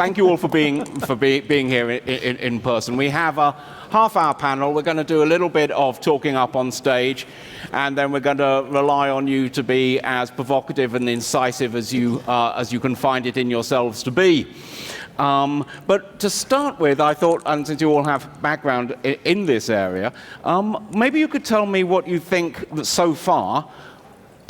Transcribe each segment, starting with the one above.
thank you all for being here in person. We have a half-hour panel. We're going to do a little bit of talking up on stage, and then we're going to rely on you to be as provocative and incisive as you can find it in yourselves to be. But to start with, I thought, and since you all have background in this area, maybe you could tell me what you think that so far.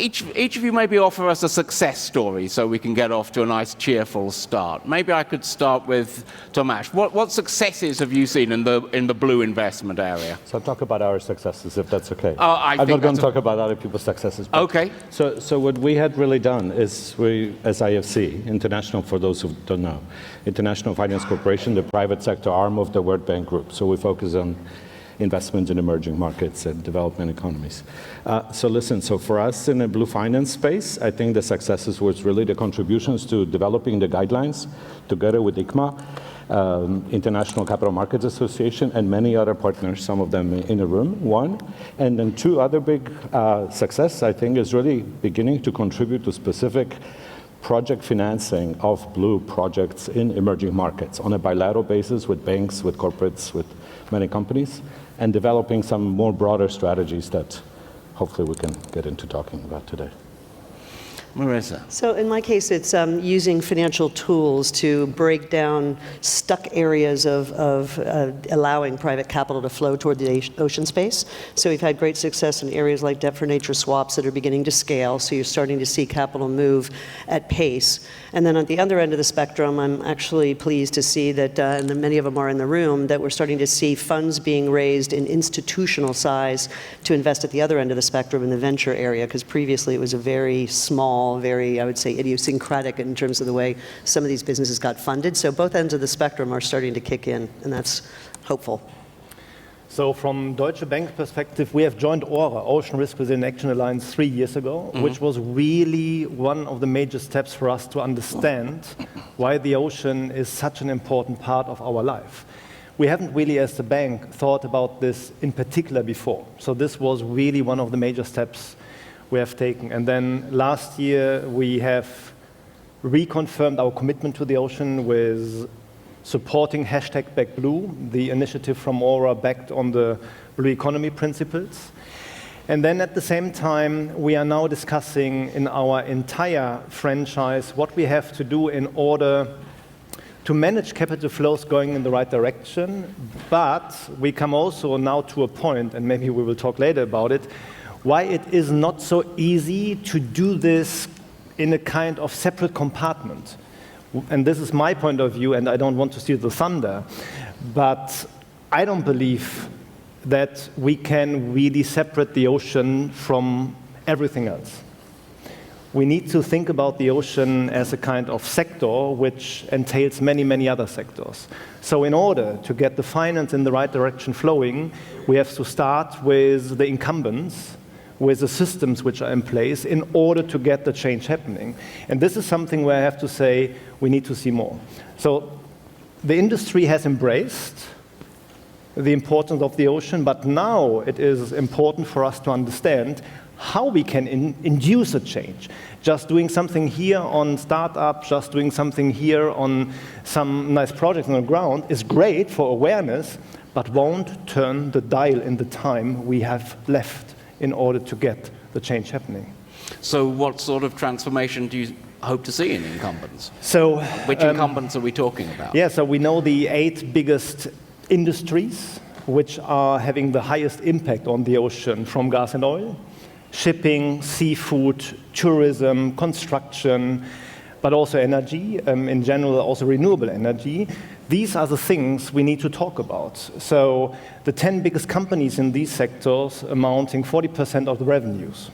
Each of you maybe offer us a success story so we can get off to a nice cheerful start. Maybe I could start with Tomáš. What successes have you seen in the blue investment area? So I'll talk about our successes, if that's okay. I'm not going to talk about other people's successes. Okay. So what we had really done is we, as IFC, International, for those who don't know, International Finance Corporation, the private sector arm of the World Bank Group. So we focus on investment in emerging markets and development economies. So listen, so for us in the blue finance space, I think the successes was really the contributions to developing the guidelines together with ICMA, International Capital Markets Association, and many other partners, some of them in the room, one. And then two other big success, I think, is really beginning to contribute to specific project financing of blue projects in emerging markets on a bilateral basis with banks, with corporates, with many companies, and developing some more broader strategies that hopefully we can get into talking about today. Marissa. So in my case, it's using financial tools to break down stuck areas of allowing private capital to flow toward the ocean space. So we've had great success in areas like debt for nature swaps that are beginning to scale. So you're starting to see capital move at pace. And then at the other end of the spectrum, I'm actually pleased to see that, and many of them are in the room, that we're starting to see funds being raised in institutional size to invest at the other end of the spectrum in the venture area, because previously it was a very small, very, I would say, idiosyncratic in terms of the way some of these businesses got funded. So both ends of the spectrum are starting to kick in, and that's hopeful. So from Deutsche Bank perspective, we have joined ORA, Ocean Risk Within Action Alliance, 3 years ago, which was really one of the major steps for us to understand why the ocean is such an important part of our life. We haven't really, as the bank, thought about this in particular before. So this was really one of the major steps we have taken. And then last year, we have reconfirmed our commitment to the ocean with supporting #BackBlue, the initiative from ORA backed on the blue economy principles. And then at the same time, we are now discussing in our entire franchise what we have to do in order to manage capital flows going in the right direction. But we come also now to a point, and maybe we will talk later about it, why it is not so easy to do this in a kind of separate compartment. And this is my point of view, and I don't want to steal the thunder, but I don't believe that we can really separate the ocean from everything else. We need to think about the ocean as a kind of sector which entails many, many other sectors. So in order to get the finance in the right direction flowing, we have to start with the incumbents, with the systems which are in place in order to get the change happening. And this is something where I have to say we need to see more. So the industry has embraced the importance of the ocean, but now it is important for us to understand how we can induce a change. Just doing something here on startup, just doing something here on some nice projects on the ground is great for awareness, but won't turn the dial in the time we have left in order to get the change happening. So what sort of transformation do you hope to see in incumbents? So, which incumbents are we talking about? Yeah, so we know the 8 biggest industries which are having the highest impact on the ocean, from gas and oil, shipping, seafood, tourism, construction, but also energy, in general also renewable energy. These are the things we need to talk about. So the 10 biggest companies in these sectors amounting 40% of the revenues.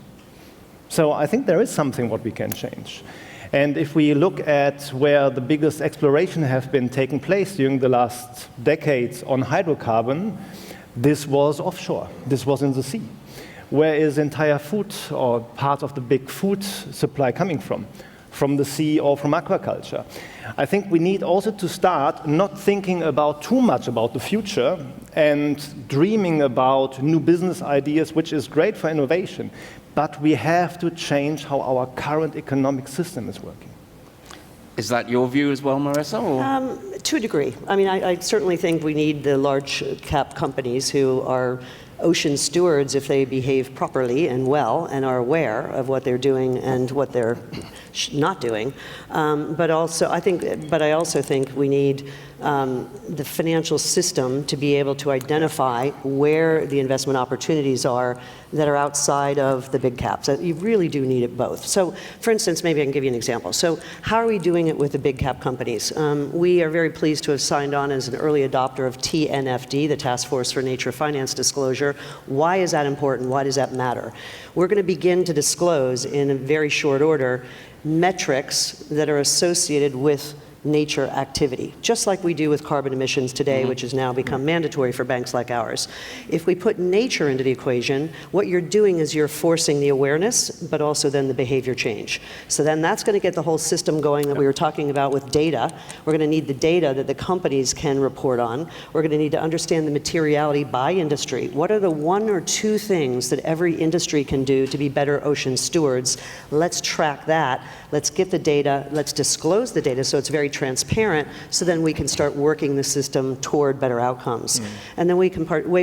So I think there is something what we can change. And if we look at where the biggest exploration have been taking place during the last decades on hydrocarbon, this was offshore. This was in the sea. Where is entire food or part of the big food supply coming from? From the sea or from aquaculture. I think we need also to start not thinking about too much about the future and dreaming about new business ideas, which is great for innovation, but we have to change how our current economic system is working. Is that your view as well, Marissa? Or? To a degree. I mean, I certainly think we need the large cap companies who are ocean stewards if they behave properly and well and are aware of what they're doing and what they're not doing. But I also think we need the financial system to be able to identify where the investment opportunities are that are outside of the big caps. You really do need it both. So, for instance, maybe I can give you an example. So, how are we doing it with the big cap companies? We are very pleased to have signed on as an early adopter of TNFD, the Task Force for Nature Finance Disclosure. Why is that important? Why does that matter? We're going to begin to disclose in a very short order metrics that are associated with nature activity, just like we do with carbon emissions today, which has now become mandatory for banks like ours. If we put nature into the equation, what you're doing is you're forcing the awareness, but also then the behavior change. So then that's going to get the whole system going that we were talking about with data. We're going to need the data that the companies can report on. We're going to need to understand the materiality by industry. What are the 1 or 2 things that every industry can do to be better ocean stewards? Let's track that. Let's get the data. Let's disclose the data so it's very transparent, so then we can start working the system toward better outcomes. And then way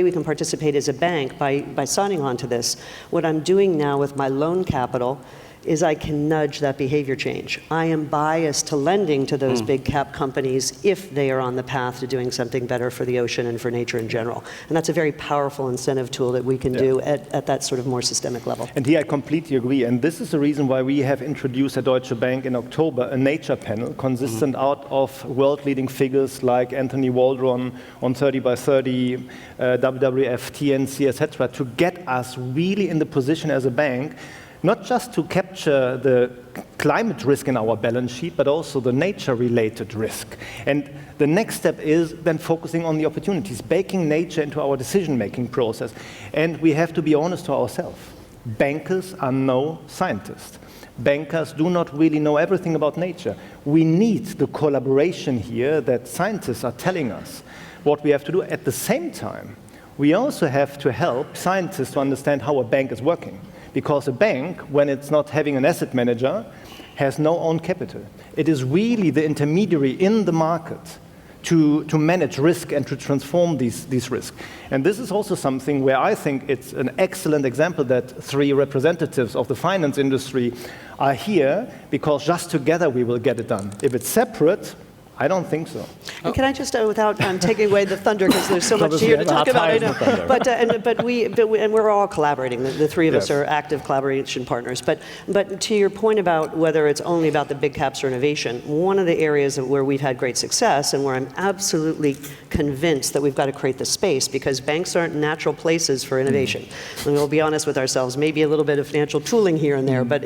we can participate as a bank by signing on to this. What I'm doing now with my loan capital is I can nudge that behavior change. I am biased to lending to those big cap companies if they are on the path to doing something better for the ocean and for nature in general. And that's a very powerful incentive tool that we can do at that sort of more systemic level. And here I completely agree. And this is the reason why we have introduced at Deutsche Bank in October a nature panel consistent out of world-leading figures like Anthony Waldron on 30 by 30, WWF, TNC, etc., to get us really in the position as a bank not just to capture the climate risk in our balance sheet, but also the nature-related risk. And the next step is then focusing on the opportunities, baking nature into our decision-making process. And we have to be honest to ourselves. Bankers are no scientists. Bankers do not really know everything about nature. We need the collaboration here that scientists are telling us what we have to do. At the same time, we also have to help scientists to understand how a bank is working. Because a bank, when it's not having an asset manager, has no own capital. It is really the intermediary in the market to manage risk and to transform these risks. And this is also something where I think it's an excellent example that 3 representatives of the finance industry are here, because just together we will get it done. If it's separate, I don't think so. And can I just, without taking away the thunder, because there's so much here to talk about, I know. But we're all collaborating. The 3 of us are active collaboration partners. But to your point about whether it's only about the big caps or innovation, one of the areas where we've had great success and where I'm absolutely convinced that we've got to create the space, because banks aren't natural places for innovation. And we'll be honest with ourselves, maybe a little bit of financial tooling here and there, but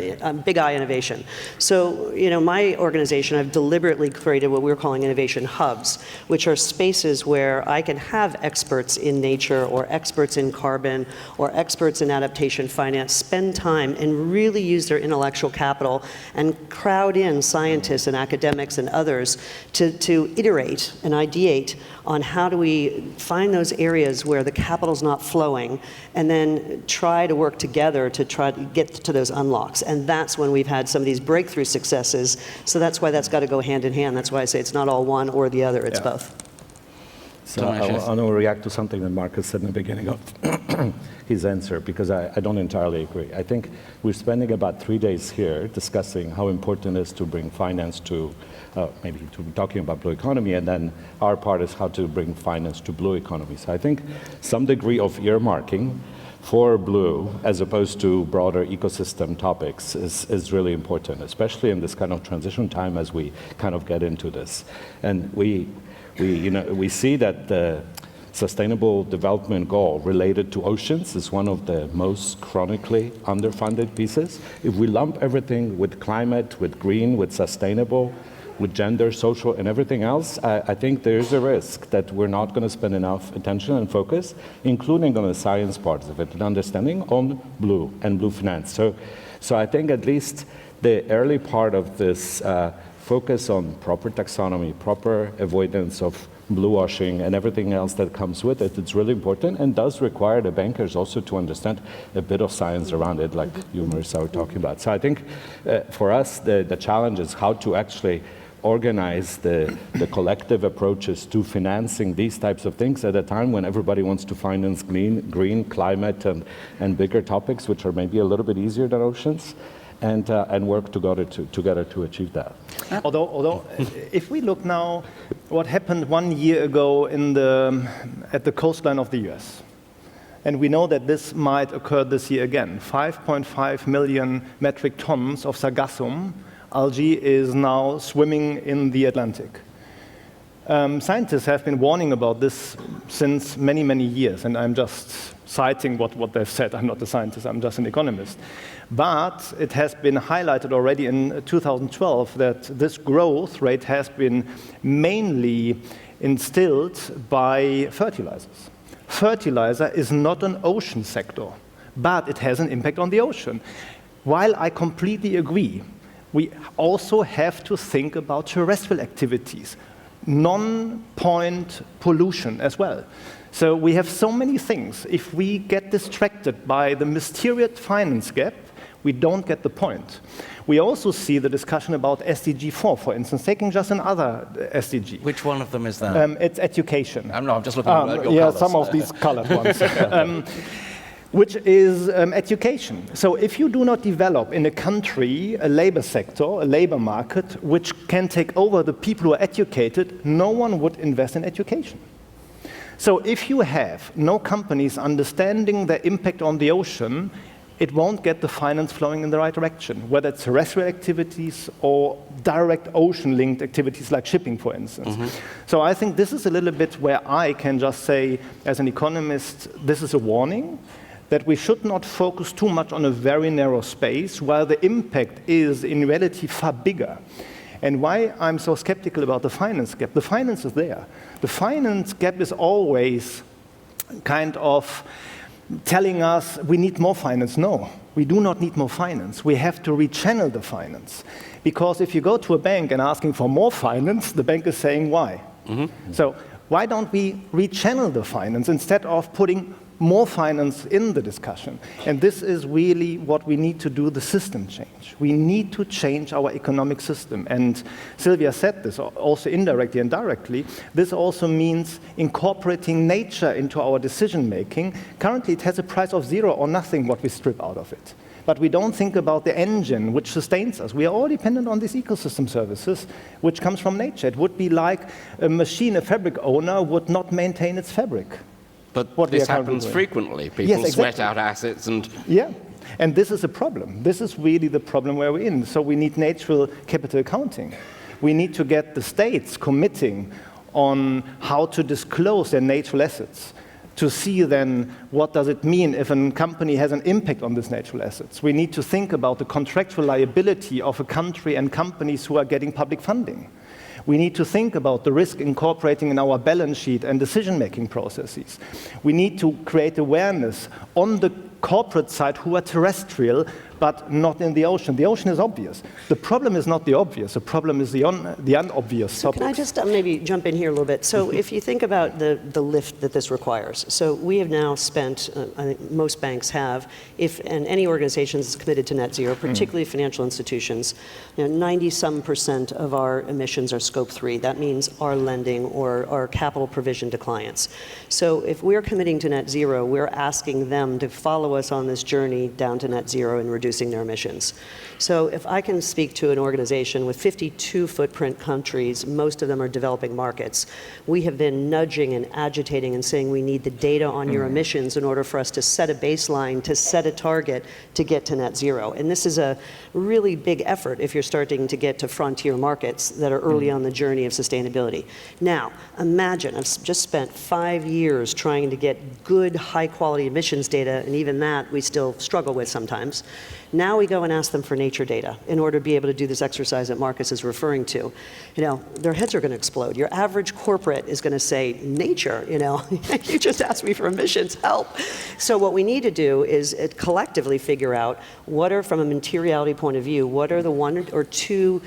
big eye innovation. So, my organization, I've deliberately created what we're calling innovation hubs, which are spaces where I can have experts in nature or experts in carbon or experts in adaptation finance spend time and really use their intellectual capital and crowd in scientists and academics and others to iterate and ideate on how do we find those areas where the capital's not flowing, and then try to work together to try to get to those unlocks. And that's when we've had some of these breakthrough successes. So that's why that's got to go hand in hand. That's why I say it's not all one or the other, it's both. So I want to react to something that Marcus said in the beginning of his answer, because I don't entirely agree. I think we're spending about 3 days here discussing how important it is to bring finance to, maybe to be talking about blue economy, and then our part is how to bring finance to blue economy. So I think some degree of earmarking for blue, as opposed to broader ecosystem topics, is really important, especially in this kind of transition time as we kind of get into this. And we see that the Sustainable Development Goal related to oceans is one of the most chronically underfunded pieces. If we lump everything with climate, with green, with sustainable, with gender, social, and everything else, I think there is a risk that we're not going to spend enough attention and focus, including on the science parts of it, and understanding on blue and blue finance. So I think at least the early part of this focus on proper taxonomy, proper avoidance of blue washing and everything else that comes with it, it's really important, and does require the bankers also to understand a bit of science around it, like you, Marissa, were talking about. So I think for us, the challenge is how to actually organize the collective approaches to financing these types of things at a time when everybody wants to finance green climate, and bigger topics, which are maybe a little bit easier than oceans, and work together to achieve that. Although if we look now, what happened 1 year ago at the coastline of the US, and we know that this might occur this year again. 5.5 million metric tons of sargassum algae is now swimming in the Atlantic. Scientists have been warning about this since many, many years, and I'm just citing what they've said. I'm not a scientist, I'm just an economist. But it has been highlighted already in 2012 that this growth rate has been mainly instilled by fertilizers. Fertilizer is not an ocean sector, but it has an impact on the ocean. While I completely agree, we also have to think about terrestrial activities, non-point pollution as well. So we have so many things. If we get distracted by the mysterious finance gap, we don't get the point. We also see the discussion about SDG 4, for instance, taking just another SDG. Which one of them is that? It's education. I'm just looking at your yeah, colours. some of these colored ones. Which is education. So if you do not develop in a country a labor sector, a labor market, which can take over the people who are educated, no one would invest in education. So if you have no companies understanding their impact on the ocean, it won't get the finance flowing in the right direction, whether it's terrestrial activities or direct ocean-linked activities like shipping, for instance. So I think this is a little bit where I can just say, as an economist, this is a warning, that we should not focus too much on a very narrow space, while the impact is in reality far bigger. And why I'm so skeptical about the finance gap, the finance is there. The finance gap is always kind of telling us we need more finance. No, we do not need more finance. We have to rechannel the finance. Because if you go to a bank and asking for more finance, the bank is saying why? So why don't we rechannel the finance instead of putting more finance in the discussion? And this is really what we need to do, the system change. We need to change our economic system. And Sylvia said this also indirectly and directly. This also means incorporating nature into our decision making. Currently it has a price of 0 or nothing what we strip out of it. But we don't think about the engine which sustains us. We are all dependent on these ecosystem services, which comes from nature. It would be like a machine, a fabric owner would not maintain its fabric. But this happens frequently. People Yes, exactly. sweat out assets and... Yeah, and this is a problem. This is really the problem where we're in. So we need natural capital accounting. We need to get the states committing on how to disclose their natural assets, to see then what does it mean if a company has an impact on these natural assets. We need to think about the contractual liability of a country and companies who are getting public funding. We need to think about the risk incorporating in our balance sheet and decision-making processes. We need to create awareness on the corporate side who are terrestrial, but not in the ocean. The ocean is obvious. The problem is not the obvious. The problem is the unobvious So topics. can I just maybe jump in here a little bit? So if you think about the lift that this requires, so we have now spent, I think most banks have, and any organization is committed to net zero, particularly financial institutions, 90-some% of our emissions are scope 3. That means our lending or our capital provision to clients. So if we're committing to net zero, we're asking them to follow us on this journey down to net zero and reducing their emissions. So if I can speak to an organization with 52 footprint countries, most of them are developing markets, we have been nudging and agitating and saying we need the data on your emissions in order for us to set a baseline, to set a target to get to net zero. And this is a really big effort if you're starting to get to frontier markets that are early on the journey of sustainability. Now, imagine, I've just spent 5 years trying to get good, high-quality emissions data, and even that we still struggle with sometimes. Now we go and ask them for nature data in order to be able to do this exercise that Marcus is referring to. Their heads are going to explode. Your average corporate is going to say, nature, you just asked me for emissions, help. So what we need to do is collectively figure out what are, from a materiality point of view, what are the 1 or 2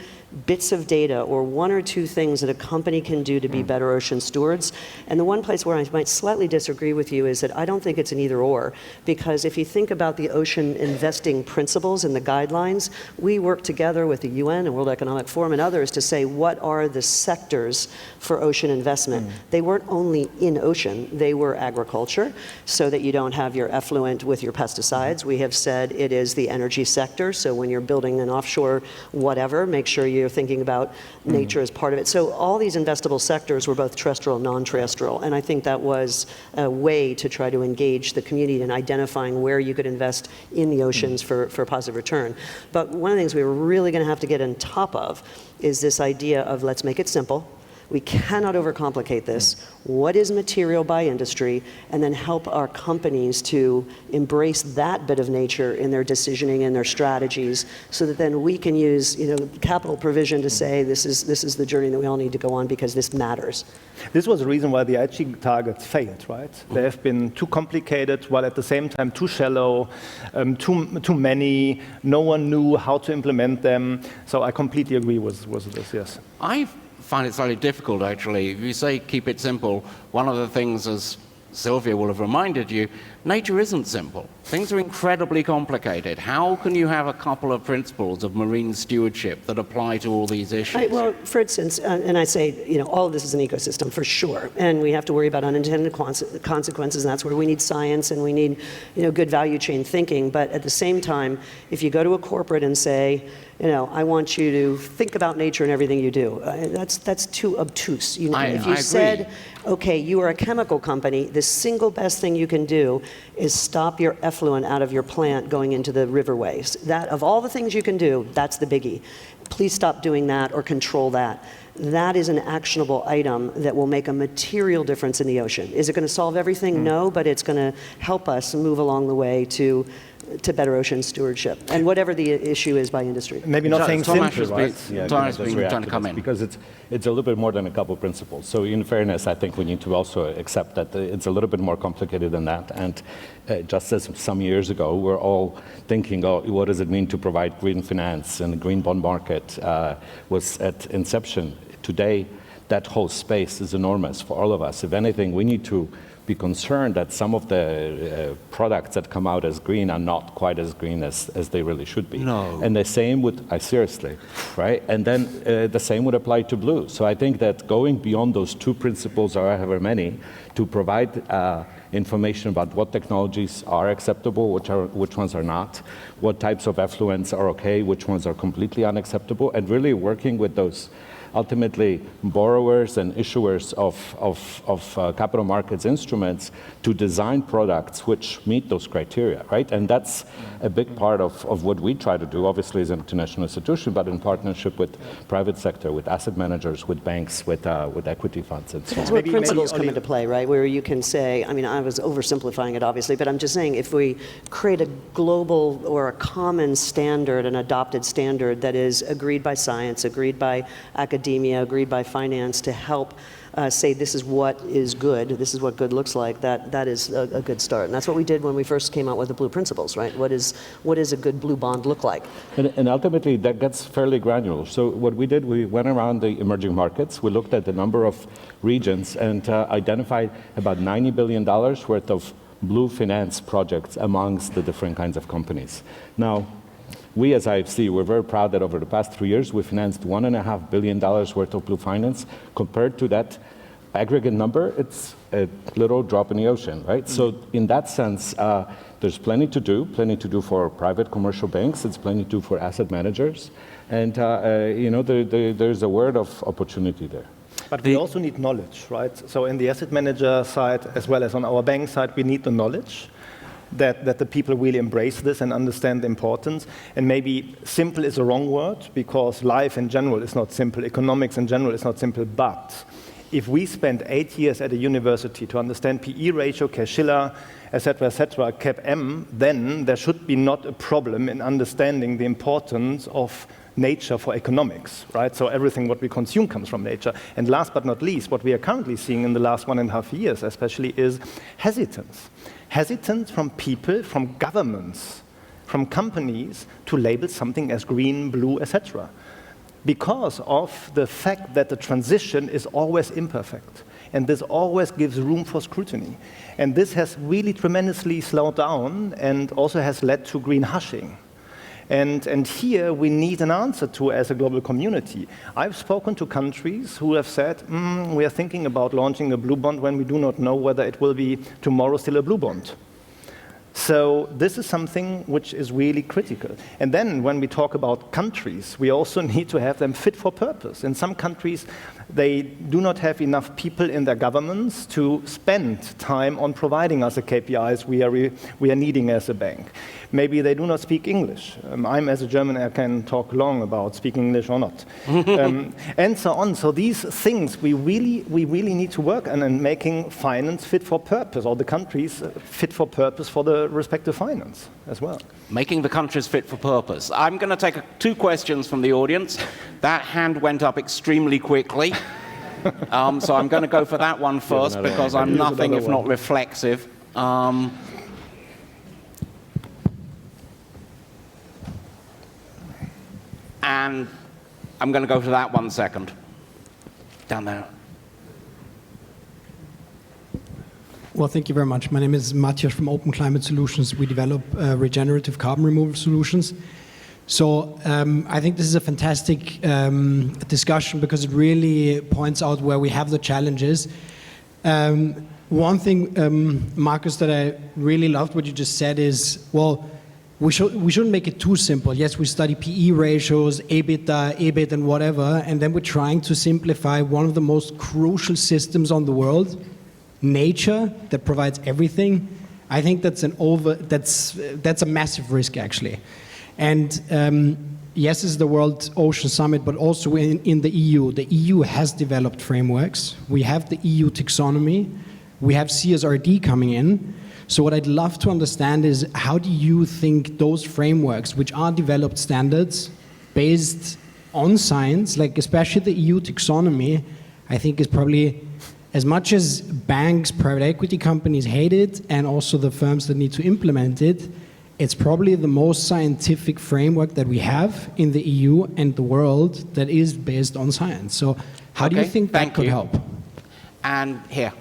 bits of data or one or two things that a company can do to be better ocean stewards. And the one place where I might slightly disagree with you is that I don't think it's an either or, because if you think about the ocean investing principles and the guidelines, we work together with the UN and World Economic Forum and others to say what are the sectors for ocean investment. They weren't only in ocean, they were agriculture, so that you don't have your effluent with your pesticides. We have said it is the energy sector, so when you're building an offshore whatever, make sure you're thinking about nature as part of it. So all these investable sectors were both terrestrial and non-terrestrial, and I think that was a way to try to engage the community in identifying where you could invest in the oceans for positive return. But one of the things we were really going to have to get on top of is this idea of let's make it simple. We cannot overcomplicate this. What is material by industry? And then help our companies to embrace that bit of nature in their decisioning and their strategies, so that then we can use capital provision to say this is the journey that we all need to go on because this matters. This was the reason why the IG targets failed, right? They have been too complicated, while at the same time too shallow, too many. No one knew how to implement them. So I completely agree with this, yes. I find it slightly difficult, actually. If you say keep it simple, one of the things, as Sylvia will have reminded you, nature isn't simple. Things are incredibly complicated. How can you have a couple of principles of marine stewardship that apply to all these issues? Well, for instance, and I say, all of this is an ecosystem for sure, and we have to worry about unintended consequences, and that's where we need science and we need, good value chain thinking. But at the same time, if you go to a corporate and say, I want you to think about nature in everything you do, that's too obtuse. If you said, okay, you are a chemical company, the single best thing you can do is stop your effluent out of your plant going into the riverways. That, of all the things you can do, that's the biggie. Please stop doing that or control that. That is an actionable item that will make a material difference in the ocean. Is it going to solve everything? No, but it's going to help us move along the way to better ocean stewardship, and whatever the issue is by industry. Maybe not saying simple, right? Thomas has been trying to come in. Because it's a little bit more than a couple principles. So in fairness, I think we need to also accept that it's a little bit more complicated than that. And just as some years ago, we're all thinking, what does it mean to provide green finance, and the green bond market was at inception. Today, that whole space is enormous for all of us. If anything, we need to be concerned that some of the products that come out as green are not quite as green as they really should be. No. And the same would, seriously, right? And then the same would apply to blue. So I think that going beyond those two principles, or however many, to provide information about what technologies are acceptable, which ones are not, what types of effluents are okay, which ones are completely unacceptable, and really working with those ultimately borrowers and issuers of capital markets instruments to design products which meet those criteria, right? And that's a big part of what we try to do, obviously as an international institution, but in partnership with private sector, with asset managers, with banks, with equity funds, and so on. That's where principles come into play, right? Where you can say, I was oversimplifying it obviously, but I'm just saying if we create a global or a common standard, an adopted standard that is agreed by science, agreed by academia, agreed by finance to help say this is what is good, this is what good looks like, that is a good start. And that's what we did when we first came out with the blue principles, right? What is a good blue bond look like? And ultimately that gets fairly granular. So what we did, we went around the emerging markets, we looked at the number of regions and identified about $90 billion worth of blue finance projects amongst the different kinds of companies. Now, we as IFC, we're very proud that over the past 3 years, we financed $1.5 billion worth of blue finance. Compared to that aggregate number, it's a little drop in the ocean, right? Mm-hmm. So in that sense, there's plenty to do for private commercial banks, it's plenty to do for asset managers, and there's a world of opportunity there. But we also need knowledge, right? So in the asset manager side, as well as on our bank side, we need the knowledge that the people really embrace this and understand the importance. And maybe simple is a wrong word, because life in general is not simple, economics in general is not simple, but if we spend 8 years at a university to understand PE ratio, Case-Shiller, et cetera, CAP-M, then there should be not a problem in understanding the importance of nature for economics, right? So everything what we consume comes from nature. And last but not least, what we are currently seeing in the last 1.5 years especially is hesitance. Hesitance from people, from governments, from companies to label something as green, blue, etc. because of the fact that the transition is always imperfect. And this always gives room for scrutiny. And this has really tremendously slowed down and also has led to green hushing. And here we need an answer to as a global community. I've spoken to countries who have said, we are thinking about launching a blue bond when we do not know whether it will be tomorrow still a blue bond. So this is something which is really critical. And then when we talk about countries, we also need to have them fit for purpose. In some countries, they do not have enough people in their governments to spend time on providing us the KPIs we are needing as a bank. Maybe they do not speak English. I'm, as a German, I can talk long about speaking English or not. And so on. So these things we really need to work on in making finance fit for purpose, or the countries fit for purpose for the respective finance as well. Making the countries fit for purpose. I'm going to take two questions from the audience. That hand went up extremely quickly. So I'm going to go for that one first because I'm nothing if not reflexive. And I'm going to go for that one second. Down there. Well, thank you very much. My name is Matthias from Open Climate Solutions. We develop regenerative carbon removal solutions. So I think this is a fantastic discussion because it really points out where we have the challenges. One thing, Marcus, that I really loved what you just said is, well, we shouldn't make it too simple. Yes, we study PE ratios, EBITDA, EBIT, and whatever, and then we're trying to simplify one of the most crucial systems on the world, nature, that provides everything. I think that's a massive risk, actually. And yes, this is the World Ocean Summit, but also in the EU. The EU has developed frameworks. We have the EU taxonomy. We have CSRD coming in. So what I'd love to understand is, how do you think those frameworks, which are developed standards based on science, like especially the EU taxonomy, I think is probably, as much as banks, private equity companies hate it, and also the firms that need to implement it, it's probably the most scientific framework that we have in the EU and the world that is based on science. So how do you think that could help? And here.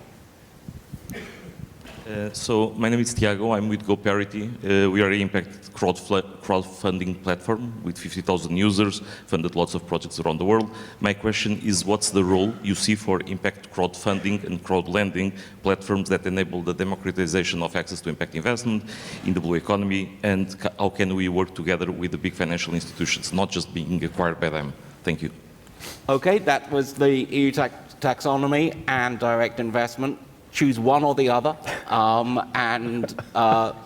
So my name is Tiago, I'm with GoParity. We are an impact crowdfunding platform with 50,000 users, funded lots of projects around the world. My question is, what's the role you see for impact crowdfunding and crowdlending platforms that enable the democratization of access to impact investment in the blue economy, and how can we work together with the big financial institutions, not just being acquired by them? Thank you. Okay, that was the EU taxonomy and direct investment. Choose one or the other.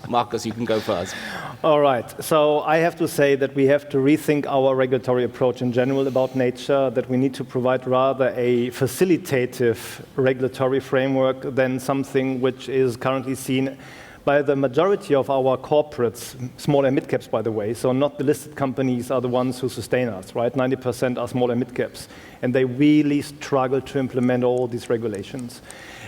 Marcus, you can go first. All right. So I have to say that we have to rethink our regulatory approach in general about nature, that we need to provide rather a facilitative regulatory framework than something which is currently seen by the majority of our corporates, small and mid-caps, by the way. So not the listed companies are the ones who sustain us, right? 90% are small and mid-caps. And they really struggle to implement all these regulations.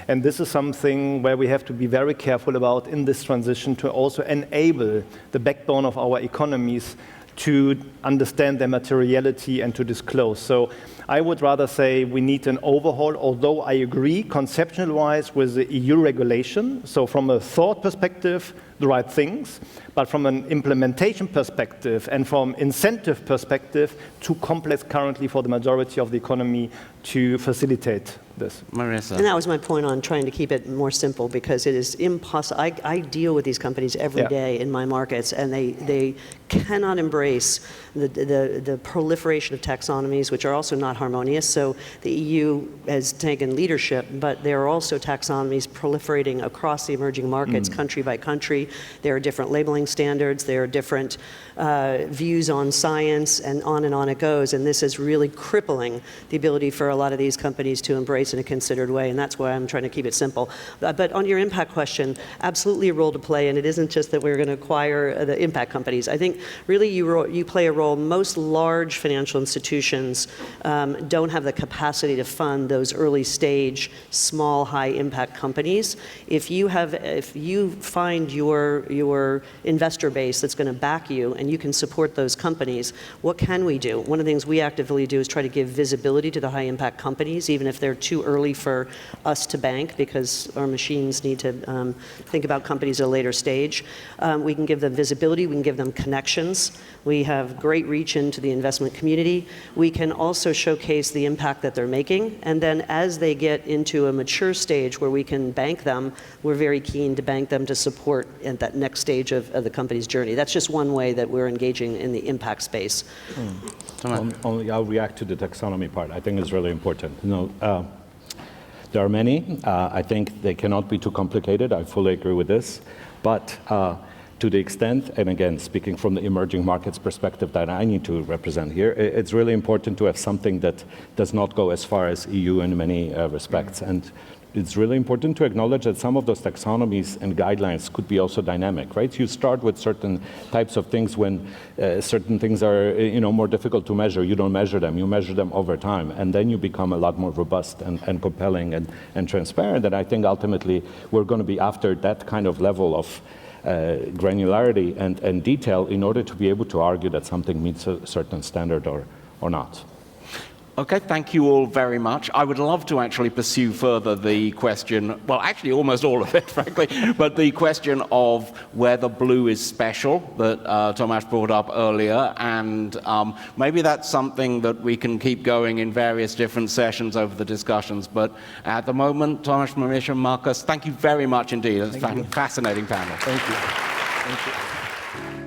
And this is something where we have to be very careful about in this transition to also enable the backbone of our economies to understand their materiality and to disclose. So I would rather say we need an overhaul, although I agree conceptual-wise with the EU regulation. So from a thought perspective, the right things, but from an implementation perspective and from incentive perspective, too complex currently for the majority of the economy to facilitate this. Marissa. And that was my point on trying to keep it more simple, because it is impossible. I deal with these companies every day in my markets, and they cannot embrace the proliferation of taxonomies, which are also not harmonious. So the EU has taken leadership, but there are also taxonomies proliferating across the emerging markets, country by country. There are different labeling standards. There are different views on science, and on it goes. And this is really crippling the ability for a lot of these companies to embrace in a considered way, and that's why I'm trying to keep it simple. But on your impact question, absolutely a role to play, and it isn't just that we're going to acquire the impact companies. I think really you play a role. Most large financial institutions don't have the capacity to fund those early stage, small, high impact companies. If you find your your investor base that's going to back you, and you can support those companies. What can we do? One of the things we actively do is try to give visibility to the high-impact companies, even if they're too early for us to bank, because our machines need to think about companies at a later stage. We can give them visibility. We can give them connections. We have great reach into the investment community. We can also showcase the impact that they're making, and then as they get into a mature stage where we can bank them, we're very keen to bank them to support at that next stage of the company's journey. That's just one way that we're engaging in the impact space. Only I'll react to the taxonomy part. I think it's really important. There are many. I think they cannot be too complicated. I fully agree with this. But to the extent, and again, speaking from the emerging markets perspective that I need to represent here, it's really important to have something that does not go as far as EU in many respects. And it's really important to acknowledge that some of those taxonomies and guidelines could be also dynamic, right? You start with certain types of things when certain things are, more difficult to measure. You don't measure them. You measure them over time, and then you become a lot more robust and compelling and transparent. And I think ultimately we're going to be after that kind of level of granularity and detail in order to be able to argue that something meets a certain standard or not. Okay, thank you all very much. I would love to actually pursue further the question, well, actually almost all of it, frankly, but the question of whether blue is special that Tomáš brought up earlier, and maybe that's something that we can keep going in various different sessions over the discussions. But at the moment, Tomáš, Marisha, Marcus, thank you very much indeed. It's a fascinating panel. Thank you. Thank you.